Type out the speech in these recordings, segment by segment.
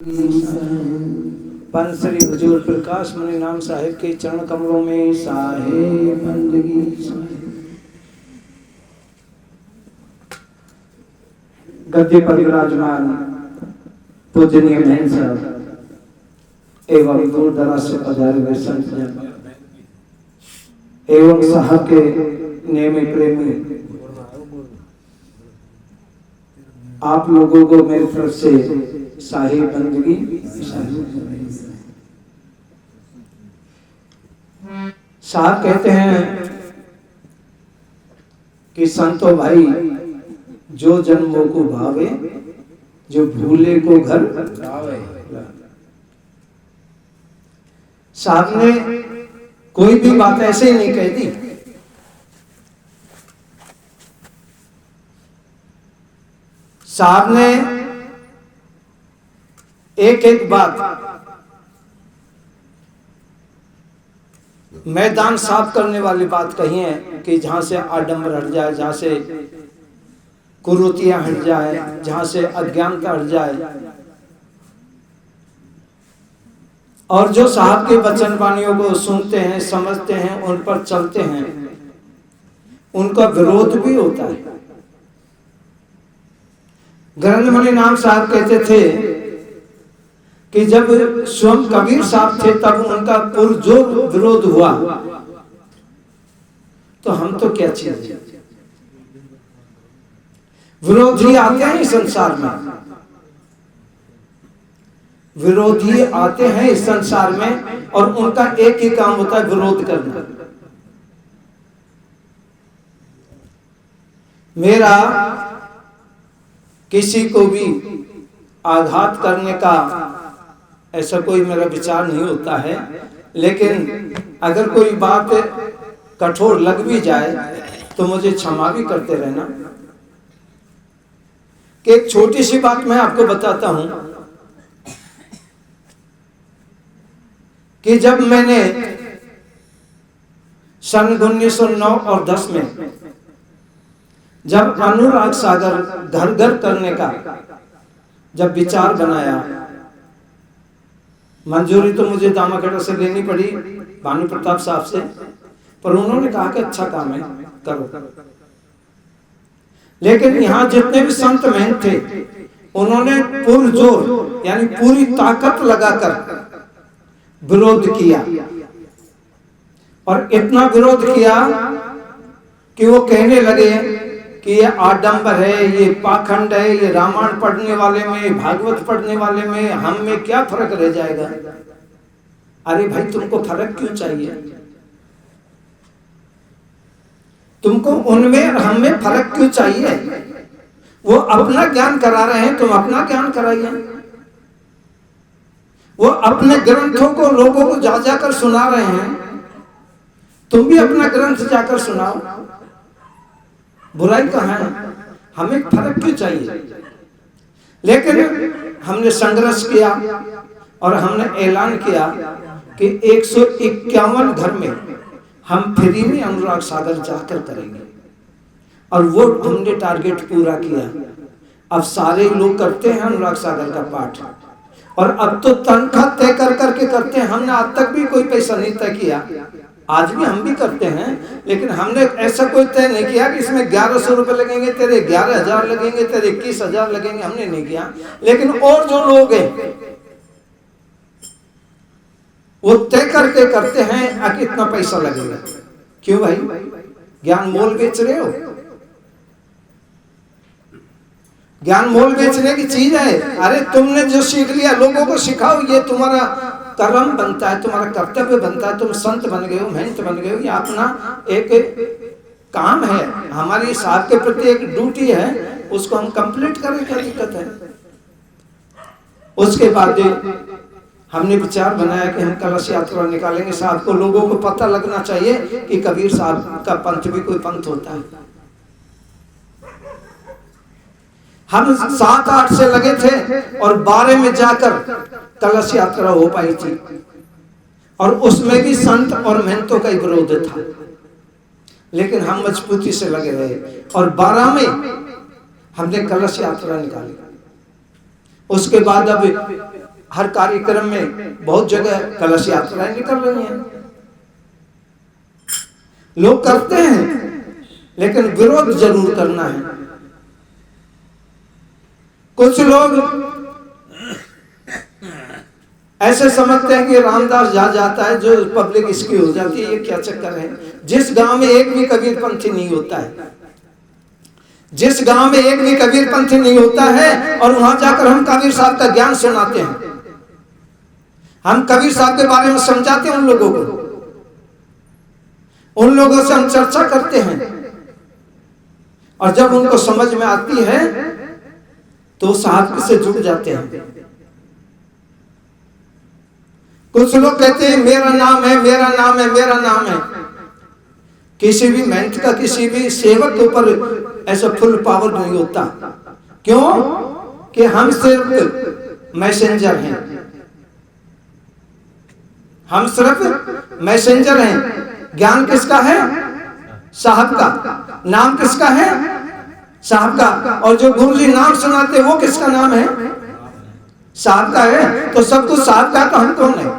पंत श्री हुजूर प्रकाश मणि नाम साहिब के चरण कमलों में साहिब बंदगी। गद्दे पर विराजमान पूजनीय महंत साहब एवं दूर दराज से पधारे हुए संत जन एवं साहब के नियमित प्रेमी, आप लोगों को मेरी तरफ से साहिब बंदगी। साहब कहते हैं कि संतो भाई, जो जन्मों को भावे, जो भूले को घर लावे। साहब ने कोई भी बात ऐसे ही नहीं कह दी। साहब ने एक एक बात मैदान साफ करने वाली बात कही है कि जहां से आडंबर हट जाए, जहां से कुरीतियां हट जाए, जहां से अज्ञानता हट जाए। और जो साहब के वचन वाणियों को सुनते हैं, समझते हैं, उन पर चलते हैं, उनका विरोध भी होता है। ग्रंथमणि नाम साहब कहते थे कि जब स्वयं कबीर साहब थे तब उनका पुरजोर विरोध हुआ, तो हम तो क्या चीज। विरोधी आते हैं इस संसार में, विरोधी आते हैं इस संसार में, और उनका एक ही काम होता है विरोध करना। मेरा किसी को भी आघात करने का ऐसा कोई मेरा विचार नहीं होता है, लेकिन अगर कोई बात कठोर लग भी जाए तो मुझे क्षमा भी करते रहना। कि एक छोटी सी बात मैं आपको बताता हूं कि जब मैंने सन 1909 और 10 में जब अनुराग सागर घर घर करने का जब विचार बनाया, मंजूरी तो मुझे दामाखेड़ा से लेनी पड़ी, भानु प्रताप साहब से, पर उन्होंने कहा कि अच्छा काम है, करो। लेकिन यहाँ जितने भी संत महंत थे, उन्होंने पुरजोर यानी पूरी ताकत लगाकर विरोध किया, और इतना विरोध किया कि वो कहने लगे कि ये आडंबर है, ये पाखंड है, ये रामायण पढ़ने वाले में, भागवत पढ़ने वाले में हम में क्या फर्क रह जाएगा। अरे भाई, तुमको फर्क क्यों चाहिए? तुमको उनमें और हम में फर्क क्यों चाहिए? वो अपना ज्ञान करा रहे हैं, तुम अपना ज्ञान कराइए। वो अपने ग्रंथों को लोगों को जा जाकर सुना रहे हैं, तुम भी अपना ग्रंथ जाकर सुनाओ। बुराई कहाँ है? हमें फर्क क्यों चाहिए? लेकिन हमने संघर्ष किया और हमने ऐलान किया कि 151 घर में हम फ्री में अनुराग सागर जाकर करेंगे, और वो हमने टारगेट पूरा किया। अब सारे लोग करते हैं अनुराग सागर का पाठ, और अब तो तनख्वाह तय कर करके करते हैं। हमने आज तक भी कोई पैसा नहीं तय किया, आज भी हम भी करते हैं, लेकिन हमने ऐसा कोई तय नहीं किया कि इसमें 1100 रुपए लगेंगे, तेरे 11,000 लगेंगे, तेरे 21,000 लगेंगे, हमने नहीं किया। लेकिन और जो लोग हैं वो तय करके करते हैं कि इतना पैसा लगेगा। क्यों भाई? ज्ञान मोल बेच रहे हो? ज्ञान मोल बेचने की चीज है। अरे तुमने जो सीख लिया लोगों को सिखाओ, ये तुम्हारा कर्म बनता है, तुम्हारा कर्तव्य बनता है। तुम संत बन गए हो, महंत बन गए हो, ये अपना एक काम है, हमारी साहब के प्रति एक ड्यूटी है, उसको हम कंप्लीट करें, क्या दिक्कत है? उसके बाद हमने विचार बनाया कि हम कलश यात्रा निकालेंगे। साहब को, लोगों को पता लगना चाहिए कि कबीर साहब का पंथ भी कोई पंथ होता है। हम 7-8 से लगे थे और 12 में जाकर कलश यात्रा हो पाई थी, और उसमें भी संत और महंतों का ही विरोध था, लेकिन हम मजबूती से लगे रहे, और 12 में हमने कलश यात्रा निकाली। उसके बाद अब हर कार्यक्रम में बहुत जगह कलश यात्राएं निकल रही हैं, लोग करते हैं, लेकिन विरोध जरूर करना है। कुछ लोग ऐसे समझते हैं कि रामदास जा जाता है जो पब्लिक इसकी हो जाती है, ये क्या चक्कर है। जिस गांव में एक भी कबीरपंथी नहीं होता है, जिस गांव में एक भी कबीरपंथी नहीं होता है, और वहां जाकर हम कबीर साहब का ज्ञान सुनाते हैं, हम कबीर साहब के बारे में समझाते हैं उन लोगों को, उन लोगों से हम चर्चा करते हैं, और जब उनको समझ में आती है तो साहब से जुड़ जाते हैं। कुछ लोग कहते हैं मेरा नाम है, मेरा नाम है, मेरा नाम है। किसी भी महंत का, किसी भी सेवक के ऊपर ऐसा फुल पावर नहीं होता। क्यों? कि हम सिर्फ मैसेंजर हैं, हम सिर्फ मैसेंजर हैं। ज्ञान किसका है? साहब का। नाम किसका है? साहब का। और जो गुरु जी नाम सुनाते वो किसका नाम है? साहब का है। तो सब कुछ साहब का, तो हम कौन है?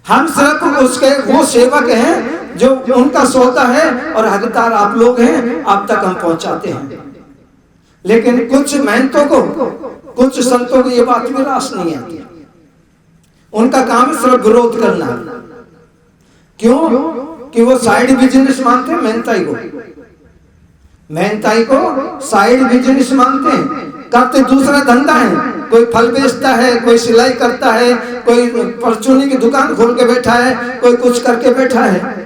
हम सिर्फ उसके वो सेवक हैं जो उनका सौदा है, और हकदार आप लोग हैं, आप तक हम पहुंचाते हैं। लेकिन कुछ महंतों को, कुछ संतों को ये बात भी रास नहीं आती। उनका काम सिर्फ विरोध करना। क्यों? कि वो साइड बिजनेस मानते हैं महंताई को, महंताई को साइड बिजनेस मानते हैं, करते दूसरा धंधा है। कोई फल बेचता है, कोई सिलाई करता है, कोई परचूनी की दुकान खोल के बैठा है, कोई कुछ करके बैठा है।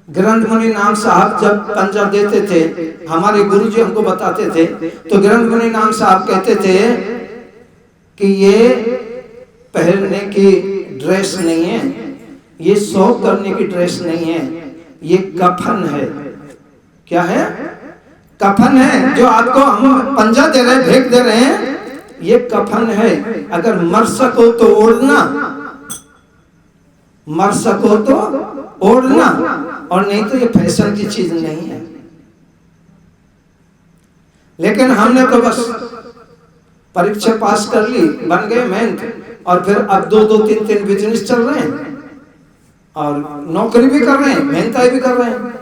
ग्रंथ मुनि नाम साहब जब पंजा देते थे, हमारे गुरुजी हमको बताते थे, तो ग्रंथ मुनि नाम साहब कहते थे कि ये पहनने की ड्रेस नहीं है, ये शौक करने की ड्रेस नहीं है, ये कफन है। क्या है? कफन है। जो आपको हम पंजा दे रहे हैं, भेंट दे रहे हैं, ये कफन है। अगर मर सको तो ओढ़ना, मर सको तो ओढ़ना, और नहीं तो ये फैशन की चीज नहीं है। लेकिन हमने तो बस परीक्षा पास कर ली, बन गए मेहनत, और फिर अब 2-2, 3-3 बिजनेस चल रहे हैं, और नौकरी भी कर रहे हैं, मेहनताई भी कर रहे हैं,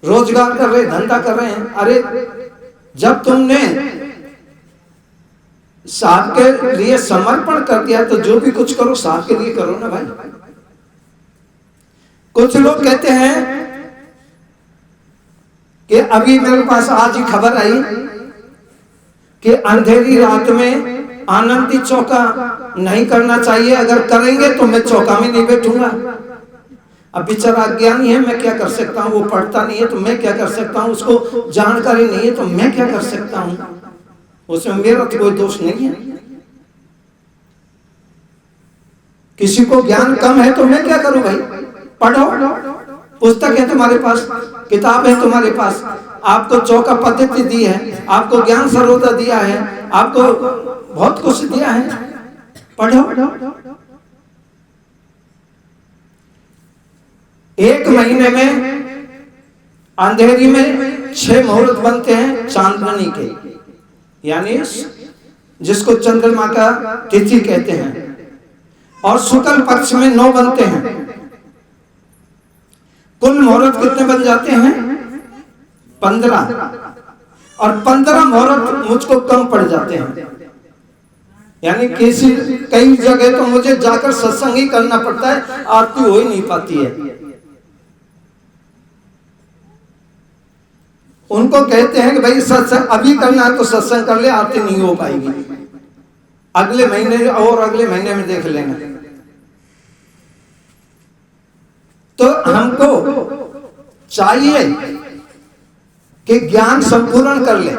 रोजगार कर रहे हैं, धंधा कर रहे हैं। अरे जब तुमने साहब के लिए समर्पण कर दिया तो जो भी कुछ करो साहब के लिए करो ना भाई। कुछ लोग कहते हैं कि अभी मेरे पास आज ही खबर आई कि अंधेरी रात में आनंदी चौका नहीं करना चाहिए, अगर करेंगे तो मैं चौका में नहीं बैठूंगा। अब बेचारा अज्ञानी है, मैं क्या कर सकता हूँ? वो पढ़ता नहीं है तो मैं क्या कर सकता हूँ? उसको जानकारी नहीं है तो मैं क्या कर सकता हूँ? उसमें मेरा तो कोई दोष नहीं है। किसी को ज्ञान कम है तो मैं क्या करूं भाई? पढ़ो, पुस्तक है तुम्हारे पास, किताब है तुम्हारे पास, आपको चौका पद्धति दी है, आपको ज्ञान सरोवर दिया है, आपको बहुत कुछ दिया है, पढ़ो। एक महीने में अंधेरी में 6 मुहूर्त बनते हैं चांदनी के, यानी जिसको चंद्रमा का तिथि कहते हैं, और शुक्ल पक्ष में 9 बनते हैं। कुल मुहूर्त कितने बन जाते हैं? 15, और 15 मुहूर्त मुझको कम पड़ जाते हैं। यानी कई जगह तो मुझे जाकर सत्संग ही करना पड़ता है, आरती हो ही नहीं पाती है। उनको कहते हैं कि भाई सत्संग अभी करना है तो सत्संग कर ले, आरती नहीं हो पाएगी, अगले महीने और अगले महीने में देख लेना। तो हमको चाहिए कि ज्ञान संपूर्ण कर ले,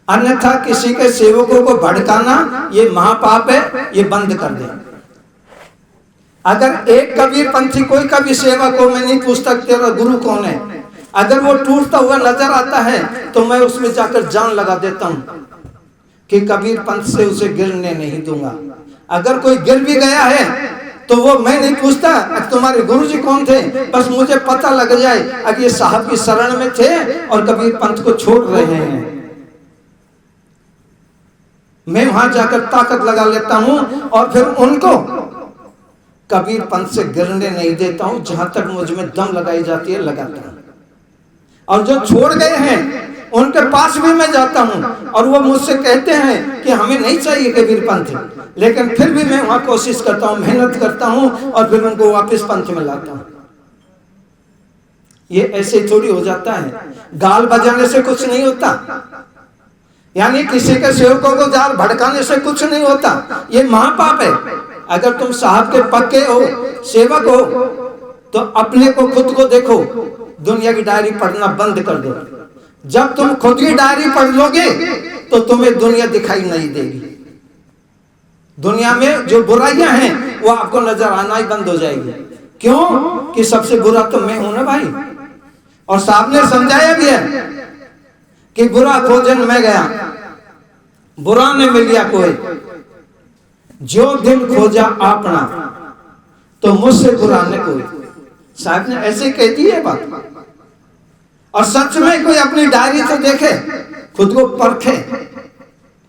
अन्यथा किसी के सेवकों को भड़काना ये महापाप है, ये बंद कर दे। अगर एक कबीर पंथी कोई कभी सेवक हो, मैं नहीं पूछता तेरा गुरु कौन है, अगर वो टूटता हुआ नजर आता है तो मैं उसमें जाकर जान लगा देता हूं कि कबीर पंथ से उसे गिरने नहीं दूंगा। अगर कोई गिर भी गया है तो वो मैं नहीं पूछता तुम्हारे गुरुजी कौन थे, बस मुझे पता लग जाए अगर ये साहब की शरण में थे और कबीर पंथ को छोड़ रहे हैं मैं वहां जाकर ताकत लगा लेता हूं और फिर उनको कबीर पंथ से गिरने नहीं देता हूं, जहां तक मुझ में दम लगाई जाती है लगाता हूं। और जो छोड़ गए हैं उनके पास भी मैं जाता हूं और वो मुझसे कहते हैं कि हमें नहीं चाहिए कबीर पंथ, लेकिन फिर भी मैं वहां कोशिश करता हूं, मेहनत करता हूं और फिर उनको वापस पंथ में लाता हूं। ये ऐसे थोड़ी हो जाता है, गाल बजाने से कुछ नहीं होता, यानी किसी के सेवकों को जाल भड़काने से कुछ नहीं होता। ये महापाप है। अगर तुम साहब के पक्के हो, सेवक हो, तो अपने को खुद को देखो, दुनिया की डायरी पढ़ना बंद कर दो। जब तुम खुद की डायरी पढ़ लोगे तो तुम्हें दुनिया दिखाई नहीं देगी। दुनिया में जो बुराइयां हैं वो आपको नजर आना ही बंद हो जाएगी। क्यों? कि सबसे बुरा तो मैं हूं ना भाई। और साहब ने समझाया भी है कि बुरा खोजन में गया, बुरा ने मिल गया कोई, जो दिल खोजा अपना, तो मुझसे बुरा ने कोई। साहब ने ऐसे कह दी है बात। और सच में कोई अपनी डायरी तो देखे, खुद को परखे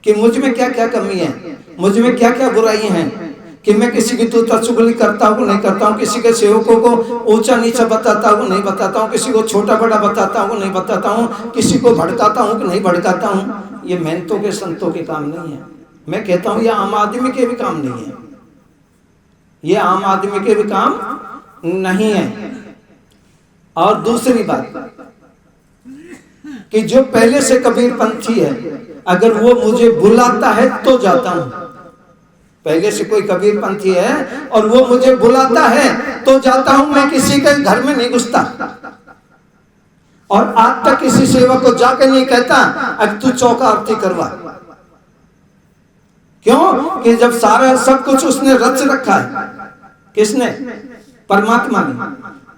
कि मुझ में क्या क्या कमी है, मुझ में क्या क्या बुराई हैं, कि मैं किसी की तूता चुगली करता हूँ नहीं करता हूँ, किसी के सेवकों को ऊंचा नीचा बताता हूँ नहीं बताता हूँ, किसी को छोटा बड़ा बताता हूँ नहीं बताता हूँ, किसी को भड़काता हूँ कि नहीं भड़काता हूँ। ये मेहनतों के संतों के काम नहीं है। मैं कहता हूँ ये आम आदमी के भी काम नहीं है, ये आम आदमी के भी काम नहीं है। और दूसरी बात कि जो पहले से कबीर पंथी है, अगर वो मुझे बुलाता है तो जाता हूं। पहले से कोई कबीर पंथी है और वो मुझे बुलाता है तो जाता हूं। मैं किसी के घर में नहीं घुसता और आज तक किसी सेवक को जाके नहीं कहता अब तू चौका आरती करवा। क्यों? कि जब सारा सब कुछ उसने रच रखा है। किसने? परमात्मा ने।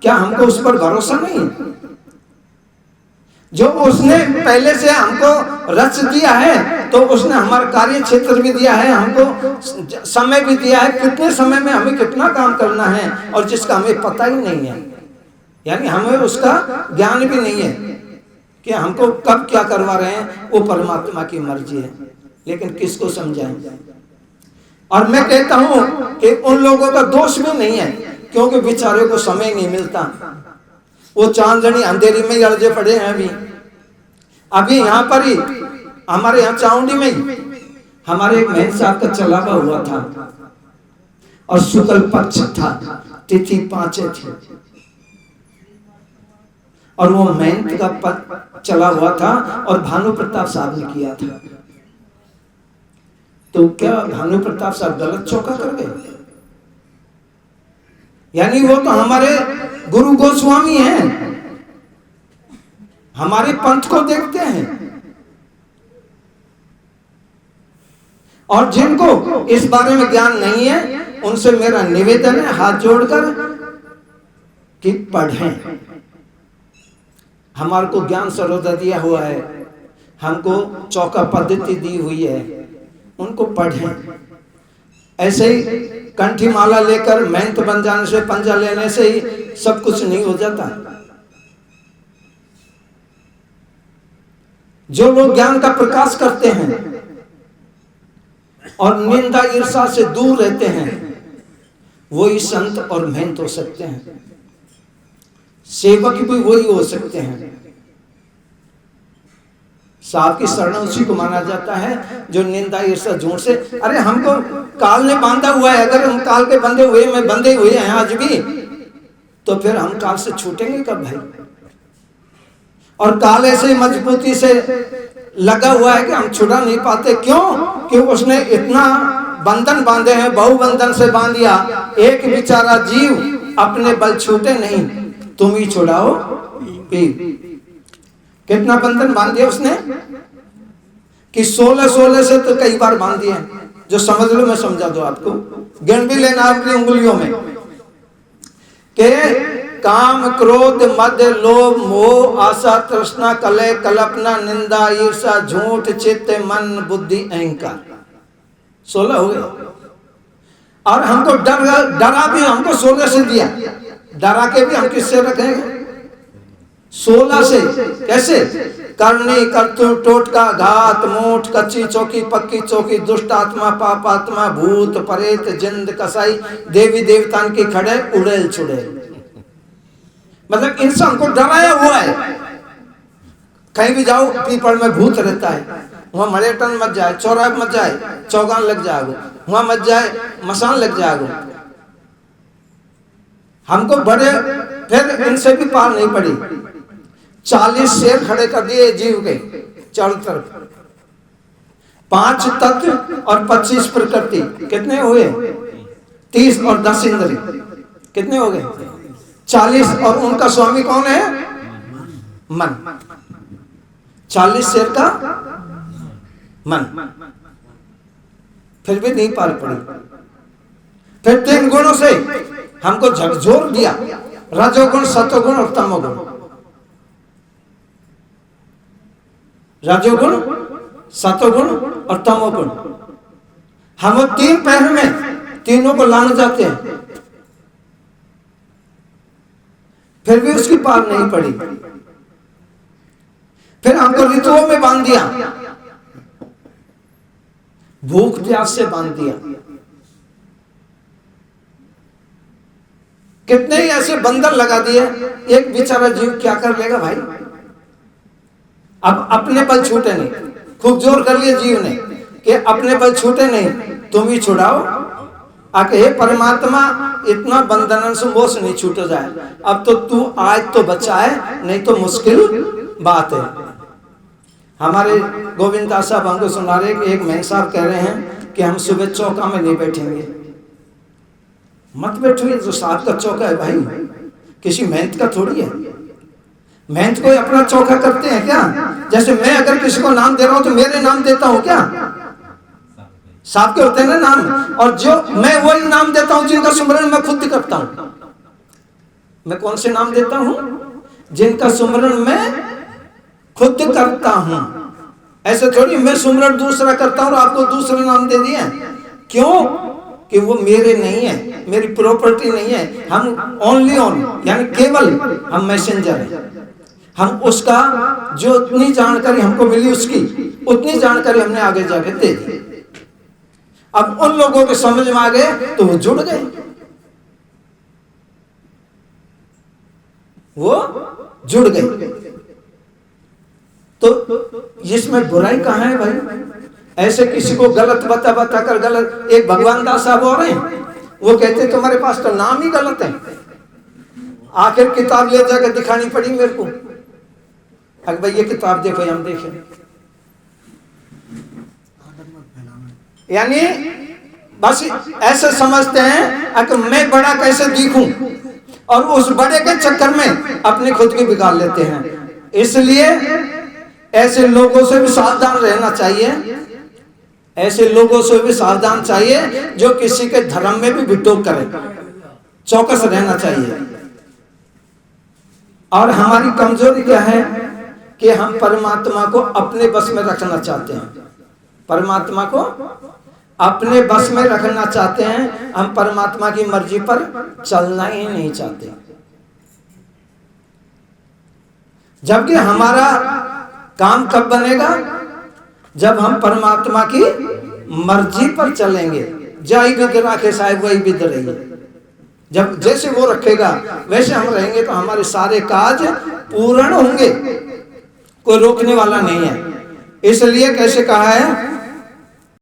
क्या हमको उस पर भरोसा नहीं है? जो उसने पहले से हमको रच दिया है तो उसने हमारा कार्य क्षेत्र भी दिया है, हमको समय भी दिया है, कितने समय में हमें कितना काम करना है और जिसका हमें पता ही नहीं है, यानी हमें उसका ज्ञान भी नहीं है कि हमको कब क्या करवा रहे हैं। वो परमात्मा की मर्जी है, लेकिन किसको समझाएं। और मैं कहता हूं कि उन लोगों का दोष भी नहीं है, क्योंकि बेचारे को समय नहीं मिलता। वो चांदनी अंधेरी में अड़जे पड़े हैं। अभी यहाँ पर ही हमारे यहाँ चाउंडी में ही हमारे एक महंत साहब का चलावा हुआ था और शुक्ल पक्ष था, तिथि 5 थी और वो महंत का चला हुआ था और भानु प्रताप साहब ने किया था। तो क्या भानु प्रताप साहब गलत चौका कर गए? यानी वो तो हमारे गुरु गोस्वामी हैं, हमारे पंथ को देखते हैं। और जिनको इस बारे में ज्ञान नहीं है उनसे मेरा निवेदन है हाथ जोड़कर कि पढ़ें। हमारे को ज्ञान सरोदा दिया हुआ है, हमको चौका पद्धति दी हुई है, उनको पढ़ें। ऐसे ही कंठी माला लेकर महंत बन जाने से, पंजा लेने से ही सब कुछ नहीं हो जाता। जो लोग ज्ञान का प्रकाश करते हैं और निंदा ईर्षा से दूर रहते हैं वो ही संत और महंत हो सकते हैं, सेवक भी वही हो सकते हैं। साहब की शरण उसी को माना जाता है जो निंदा ईर्षा झूठ से, अरे हमको काल ने बांधा हुआ है, अगर हम काल के बंधे हुए में बंधे हुए हैं आज भी, तो फिर हम काल से छूटेंगे कब भाई? और काल ऐसे मजबूती से लगा हुआ है कि हम छुड़ा नहीं पाते। क्यों? कि उसने इतना बंधन बांधे हैं, बहुबंधन से बांध दिया, एक बेचारा जीव अपने बल छूटे नहीं, तुम ही छुड़ाओ। कितना बंधन बांध दिया उसने कि 16 से तो कई बार बांध दिए। जो समझ लो मैं समझा दो आपको, गिन भी लेना आपकी उंगलियों में के काम क्रोध मद लोभ मोह आशा तृष्णा कलह कल्पना निंदा ईर्षा झूठ चित्त मन बुद्धि अहंकार, 16 हो गए। और हमको डरा भी हमको 16 से दिया, डरा के भी हम किससे रखेंगे? 16 से। कैसे? करनी करतु टोटका घात मूठ कच्ची चौकी पक्की चौकी दुष्ट आत्मा पाप आत्मा भूत प्रेत जिंद कसाई देवी देवतान की खड़े उड़ेल छुड़ेल। मतलब इंसान को डराया हुआ है। कहीं भी जाओ पीपल में भूत रहता है, वहां मलेटन मत जाए, चौराहे मत जाए, चौगान लग जाएगो, वहां मत जाए, मसान लग जाएगो। हमको बड़े फिर इनसे भी पार नहीं पड़ी। 40 शेर खड़े कर दिए जीव के चारों तरफ, 5 तत्व और 25 प्रकृति, कितने हुए? 30 और 10 इंद्रिय, कितने हो गए? 40। और उनका स्वामी कौन है? मन। 40 शेर का मन, फिर भी नहीं पार पड़ी। फिर 3 गुणों से हमको झकझोर दिया, रजोगुण सतोगुण और तमोगुण। रजोगुण सतोगुण और तमोगुण, हम 3 पैर में तीनों को लांग जाते हैं, फिर भी उसकी पार नहीं पड़ी। फिर हमको ऋतुओं में बांध दिया, भूख प्यास से बांध दिया। कितने ही ऐसे बंधन लगा दिए, एक बेचारा जीव क्या कर लेगा भाई? अब अपने बल छूटे नहीं, खूब जोर कर लिया जीव ने कि अपने बल छूटे नहीं, तुम ही छुड़ाओ आके। हे परमात्मा, इतना बंधन से मोश नहीं छूट जाए, अब तो तू आज तो बचाए, नहीं तो मुश्किल बात है। हमारे गोविंद दास साहब हमको सुना रहे कि एक महन साहब कह रहे हैं कि हम सुबह चौका में नहीं बैठेंगे। मत बैठो, जो साहब का चौका है भाई, किसी मेहनत का थोड़ी है। मेहनत कोई अपना चौका करते हैं क्या? जैसे मैं अगर किसी को नाम दे रहा हूं तो मेरे नाम देता हूं क्या? साहब के होते हैं ना नाम, और जो मैं वही नाम देता हूं जिनका सुमरन मैं खुद करता हूं। मैं कौन से नाम देता हूं? जिनका सुमरन मैं खुद करता हूं। ऐसे थोड़ी मैं सुमरन दूसरा करता हूं और आपको दूसरा नाम दे दिया। क्यों? कि वो मेरे नहीं है, मेरी प्रॉपर्टी नहीं है। हम ओनली ऑन, यानी केवल हम मैसेंजर हैं। हम उसका जो उतनी जानकारी हमको मिली, उसकी उतनी जानकारी हमने आगे जाके दे दी। अब उन लोगों के समझ में आ गए तो वो जुड़ गए, वो जुड़ गए। तो इसमें बुराई कहां है भाई? ऐसे किसी को गलत बता बता कर गलत। एक भगवान दास साहब हो रहे हैं, वो कहते तुम्हारे पास तो नाम ही गलत है। आखिर किताब ले जाकर दिखानी पड़ी मेरे को, अगर भाई ये किताब देखो, हम देखें। यानी बस ऐसे समझते हैं कि मैं बड़ा कैसे दिखूं, और उस बड़े के चक्कर में अपनी खुद की बिगाड़ लेते हैं। इसलिए ऐसे लोगों से भी सावधान रहना चाहिए। ऐसे लोगों से भी सावधान चाहिए जो किसी के धर्म में भी विद्रोह करे, चौकस रहना चाहिए। और हमारी कमजोरी क्या है कि हम परमात्मा को अपने बस में रखना चाहते हैं। परमात्मा को अपने बस में रखना चाहते हैं, हम परमात्मा की मर्जी पर चलना ही नहीं चाहते। जबकि हमारा काम कब बनेगा? जब हम परमात्मा की मर्जी पर चलेंगे। जाई विद राखे साहिब वही विद रहिए। जब जैसे वो रखेगा वैसे हम रहेंगे तो हमारे सारे काज पूर्ण होंगे, कोई रोकने वाला नहीं है। इसलिए कैसे कहा है